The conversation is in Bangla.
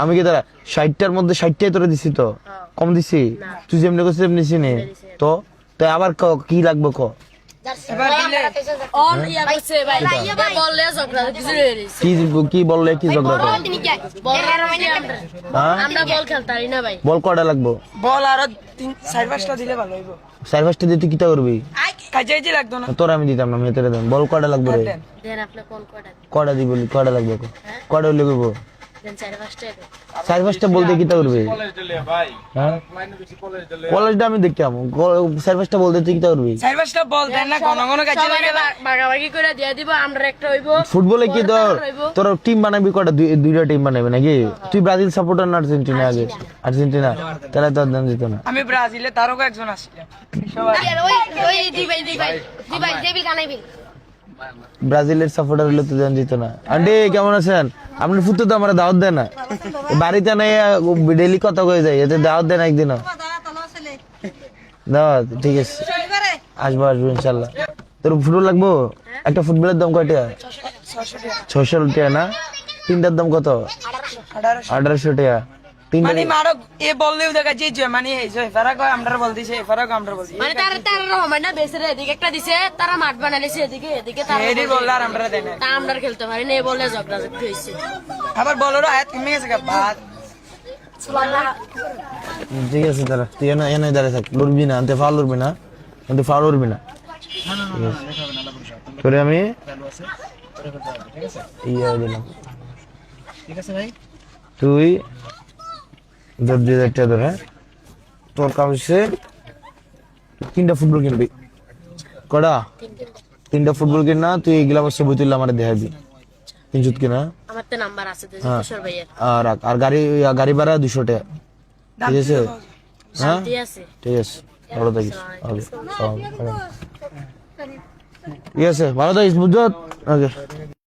আমি কি দাঁড়া 60টার মধ্যে 60টাই তোরে দিছি তো কম দিছি তুই যেমনি করছিস এমনি চিনি তো তো আবার কি লাগবে ক কি কি বললে কি ঝগড়া করে বল কটা লাগবো বল আরো 4-5টা দিলে ভালো হইব 4-5টা দিয়ে তুই কিটা করবি কাজে লাগতো না তোর আমি দিতাম না আমি তোরে দেন বল কটা লাগবে রে কটা দিব কটা লাগবে কটা হইলে কইব 4-5টা বলতে কিটা করবি কলেজটা আমি দেখতাম 4-5টা বলতে তুই কিটা করবি 4-5টা বল দেন না কোন কোন কাজে লাগে ভাগাভাগি করে দিয়ে দিব আমরা একটা হইব ফুটবলে কি তোর টিম বানাবি কটা দুইটা টিম বানাবি নাকি তুই ব্রাজিল সাপোর্টার না আর্জেন্টিনা আগে আর্জেন্টিনা তাহলে তো দাম দিত না আমি ব্রাজিলে তারও একজন আসছিলেন সবাই ব্রাজিলের সাপোর্টার হলে তো দাম দিত না আন্টি কেমন আছেন আপনার ফুটে তো আমার দাওয়াত দেয় না বাড়িতে নাই ডেইলি কথা কয়ে যায় এতে দাওয়াত দেন একদিনও দাওয়াত ঠিক আছে আসবো ইনশাল্লাহ তোর ফুটবল লাগবো একটা ফুটবলের দাম কয় টাকা 600 টাকা না তিনটার দাম কত 1800 টাকা মানে মারো এ বললেও দেখা যে মানে এই যে ফারাক আমরা বল দিছে ফারাক আমরা বল মানে তারা রহমান না বেসরে এদিকে একটা দিছে তারা মাঠ বানাইছে এদিকে এদিকে তারা এডি বল আর আমরা দেন তা আমরা খেলতে পারি না এই বলে ঝগড়া ঝগড়ি হইছে আবার বলরো আয়াত কমে গেছে বাদ ঠিক আছে দাঁড়া তুই এনে দাঁড়িয়ে থাক লড়বি না আনতে ফাউল লড়বি না আনতে ফাউল লড়বি না তোরে আমি ইয়া দিলাম ঠিক আছে ভাই তুই 10,000 টাকা ধর হ্যাঁ তোর কাম হচ্ছে 3টা ফুটবল কিনবি কটা 3টা ফুটবল কিন না তুই এগুলা বসে বই তুললে আমার দেখাবি 300 কিনা আমার তো নাম্বার আছে কিশোর ভাইয়ের আর গাড়ি ভাড়া 200 টাকা ঠিক আছে হ্যাঁ ঠিক আছে ঠিক আছে ভালো থাকিস ঠিক আছে ভালো থাকিস বুঝছো ওকে